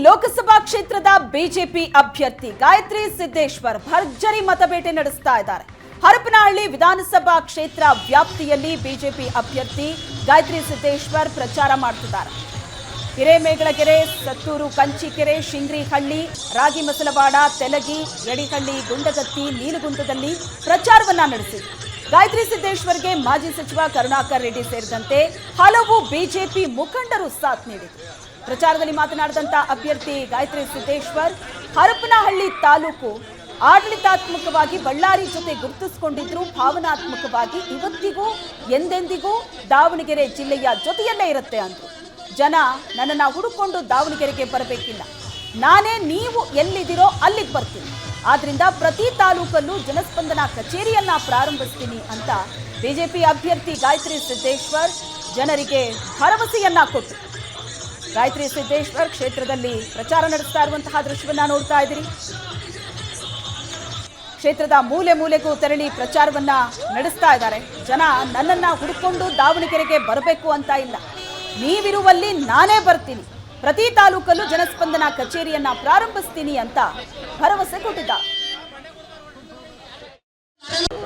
ಲೋಕಸಭಾ ಕ್ಷೇತ್ರದ ಬಿಜೆಪಿ ಅಭ್ಯರ್ಥಿ ಗಾಯತ್ರಿ ಸಿದ್ದೇಶ್ವರ್ ಭರ್ಜರಿ ಮತಬೇಟೆ ನಡೆಸ್ತಾ ಇದ್ದಾರೆ. ಹರಪನಹಳ್ಳಿ ವಿಧಾನಸಭಾ ಕ್ಷೇತ್ರ ವ್ಯಾಪ್ತಿಯಲ್ಲಿ ಬಿಜೆಪಿ ಅಭ್ಯರ್ಥಿ ಗಾಯತ್ರಿ ಸಿದ್ದೇಶ್ವರ್ ಪ್ರಚಾರ ಮಾಡುತ್ತಿದ್ದಾರೆ. ಹಿರೇಮೇಗಳಗೆರೆ, ಸತ್ತೂರು, ಕಂಚಿಕೆರೆ, ಶಿಂಗ್ರಿಹಳ್ಳಿ, ರಾಗಿಮಸಲವಾಡ, ತೆಲಗಿ, ಯಡಿಹಳ್ಳಿ, ಗುಂಡಗತ್ತಿ, ನೀಲಗುಂದದಲ್ಲಿ ಪ್ರಚಾರವನ್ನ ನಡೆಸಿದರು. ಗಾಯತ್ರಿ ಸಿದ್ದೇಶ್ವರ್ಗೆ ಮಾಜಿ ಸಚಿವ ಕರುಣಾಕರ್ ರೆಡ್ಡಿ ಸೇರಿದಂತೆ ಹಲವು ಬಿಜೆಪಿ ಮುಖಂಡರು ಸಾಥ್ ನೀಡಿದರು. ಪ್ರಚಾರದಲ್ಲಿ ಮಾತನಾಡಿದಂತ ಅಭ್ಯರ್ಥಿ ಗಾಯತ್ರಿ ಸಿದ್ದೇಶ್ವರ್ ಹರಪನಹಳ್ಳಿ ತಾಲೂಕು ಆಡಳಿತಾತ್ಮಕವಾಗಿ ಬಳ್ಳಾರಿ ಜೊತೆ ಗುರುತಿಸಿಕೊಂಡಿದ್ರು, ಭಾವನಾತ್ಮಕವಾಗಿ ಇವತ್ತಿಗೂ ಎಂದೆಂದಿಗೂ ದಾವಣಗೆರೆ ಜಿಲ್ಲೆಯ ಜೊತೆಯಲ್ಲೇ ಇರುತ್ತೆ ಅಂದ್ರು. ಜನ ನನ್ನನ್ನು ಹುಡುಕೊಂಡು ದಾವಣಗೆರೆಗೆ ಬರಬೇಕಿಲ್ಲ, ನಾನೇ ನೀವು ಎಲ್ಲಿದ್ದೀರೋ ಅಲ್ಲಿಗೆ ಬರ್ತೀನಿ. ಆದ್ರಿಂದ ಪ್ರತಿ ತಾಲೂಕಲ್ಲೂ ಜನಸ್ಪಂದನ ಕಚೇರಿಯನ್ನ ಪ್ರಾರಂಭಿಸ್ತೀನಿ ಅಂತ ಬಿಜೆಪಿ ಅಭ್ಯರ್ಥಿ ಗಾಯತ್ರಿ ಸಿದ್ದೇಶ್ವರ್ ಜನರಿಗೆ ಭರವಸೆಯನ್ನ ಕೊಟ್ಟರು. ಗಾಯತ್ರಿ ಸಿದ್ದೇಶ್ವರ್ ಕ್ಷೇತ್ರದಲ್ಲಿ ಪ್ರಚಾರ ನಡೆಸ್ತಾ ಇರುವಂತಹ ದೃಶ್ಯವನ್ನ ನೋಡ್ತಾ ಇದ್ದೀರಿ. ಕ್ಷೇತ್ರದ ಮೂಲೆ ಮೂಲೆಗೂ ತೆರಳಿ ಪ್ರಚಾರವನ್ನ ನಡೆಸ್ತಾ ಇದ್ದಾರೆ. ಜನ ನನ್ನನ್ನ ಹುಡುಕೊಂಡು ದಾವಣಗೆರೆಗೆ ಬರಬೇಕು ಅಂತ ಇಲ್ಲ, ನೀವಿರುವಲ್ಲಿ ನಾನೇ ಬರ್ತೀನಿ, ಪ್ರತಿ ತಾಲೂಕಲ್ಲೂ ಜನಸ್ಪಂದನ ಕಚೇರಿಯನ್ನ ಪ್ರಾರಂಭಿಸ್ತೀನಿ ಅಂತ ಭರವಸೆ ಕೊಟ್ಟಿದ್ದಾರೆ.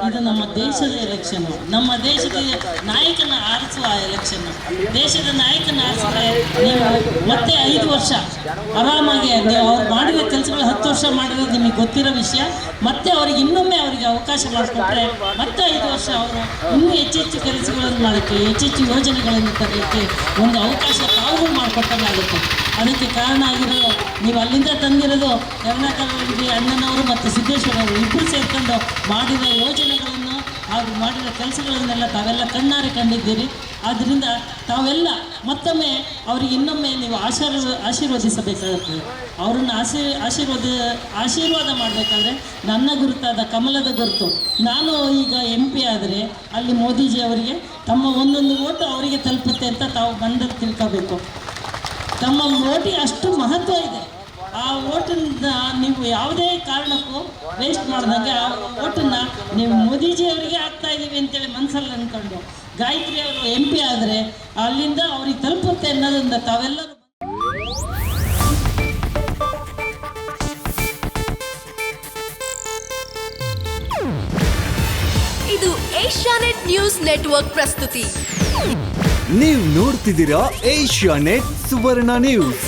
ಇದು ನಮ್ಮ ದೇಶದ ಎಲೆಕ್ಷನ್, ನಮ್ಮ ದೇಶದ ನಾಯಕನ ಆರಿಸುವ ಎಲೆಕ್ಷನ್. ದೇಶದ ನಾಯಕನ ಆರಿಸಿದ್ರೆ ನೀವು ಮತ್ತೆ 5 ವರ್ಷ ಆರಾಮಾಗಿ ನೀವು ಅವ್ರು ಮಾಡಿರೋ ಕೆಲಸಗಳು 10 ವರ್ಷ ಮಾಡಿರೋದು ನಿಮಗೆ ಗೊತ್ತಿರೋ ವಿಷಯ. ಮತ್ತೆ ಅವ್ರಿಗೆ ಇನ್ನೊಮ್ಮೆ ಅವರಿಗೆ ಅವಕಾಶ ಮಾಡಿಕೊಟ್ರೆ ಮತ್ತೆ 5 ವರ್ಷ ಅವರು ಇನ್ನೂ ಹೆಚ್ಚೆಚ್ಚು ಕೆಲಸಗಳನ್ನು ಮಾಡೋಕ್ಕೆ, ಹೆಚ್ಚೆಚ್ಚು ಯೋಜನೆಗಳನ್ನು ತರಲಿಕ್ಕೆ ಒಂದು ಅವಕಾಶ ತಾವು ಮಾಡಿಕೊಟ್ಟಂಗಾಗುತ್ತೆ. ಅದಕ್ಕೆ ಕಾರಣ ಆಗಿರೋ ನೀವು ಅಲ್ಲಿಂದ ತಂದಿರೋದು ಕರುಣಾಕರ್ ರೆಡ್ಡಿ ಅಣ್ಣನವರು ಮತ್ತು ಸಿದ್ದೇಶ್ವರ ಅವರು ಇಬ್ಬರು ಸೇರ್ಕೊಂಡು ಮಾಡಿರೋ ಯೋಜನೆಗಳನ್ನು ಹಾಗೂ ಮಾಡಿರೋ ಕೆಲಸಗಳನ್ನೆಲ್ಲ ತಾವೆಲ್ಲ ಕಣ್ಣಾರೆ ಕಂಡಿದ್ದೀರಿ. ಆದ್ದರಿಂದ ತಾವೆಲ್ಲ ಮತ್ತೊಮ್ಮೆ ಅವರಿಗೆ ಇನ್ನೊಮ್ಮೆ ನೀವು ಆಶೀರ್ವದಿಸಬೇಕಾಗುತ್ತದೆ. ಅವರನ್ನು ಆಶೀರ್ವಾದ ಮಾಡಬೇಕಾದ್ರೆ ನನ್ನ ಗುರುತಾದ ಕಮಲದ ಗುರುತು, ನಾನು ಈಗ MP ಆದರೆ ಅಲ್ಲಿ ಮೋದಿಜಿ ಅವರಿಗೆ ತಮ್ಮ ಒಂದೊಂದು ಓಟು ಅವರಿಗೆ ತಲುಪುತ್ತೆ ಅಂತ ತಾವು ಬಂದಲ್ಲಿ ತಿಳ್ಕೋಬೇಕು. ತಮ್ಮ ಓಟಿಗೆ ಅಷ್ಟು ಮಹತ್ವ ಇದೆ. ಆ ಓಟನ್ನ ನೀವು ಯಾವುದೇ ಕಾರಣಕ್ಕೂ ವೇಸ್ಟ್ ಮಾಡ್ದಂಗೆ ಆ ಓಟನ್ನು ನೀವು ಮೋದಿಜಿಯವರಿಗೆ ಆಗ್ತಾ ಇದ್ದೀವಿ ಅಂತೇಳಿ ಮನಸ್ಸಲ್ಲಿ ಅಂದ್ಕೊಂಡು ಗಾಯತ್ರಿ ಅವರು MP ಆದರೆ ಅಲ್ಲಿಂದ ಅವ್ರಿಗೆ ತಲುಪುತ್ತೆ ಅನ್ನೋದ್ರಿಂದ ತಾವೆಲ್ಲರೂ. ಇದು ಏಷ್ಯಾನೆಟ್ ನ್ಯೂಸ್ ನೆಟ್ವರ್ಕ್ ಪ್ರಸ್ತುತಿ. ನೀವು ನೋಡ್ತಿದ್ದೀರಾ ಏಷ್ಯಾನೆಟ್ ಸುವರ್ಣ ನ್ಯೂಸ್.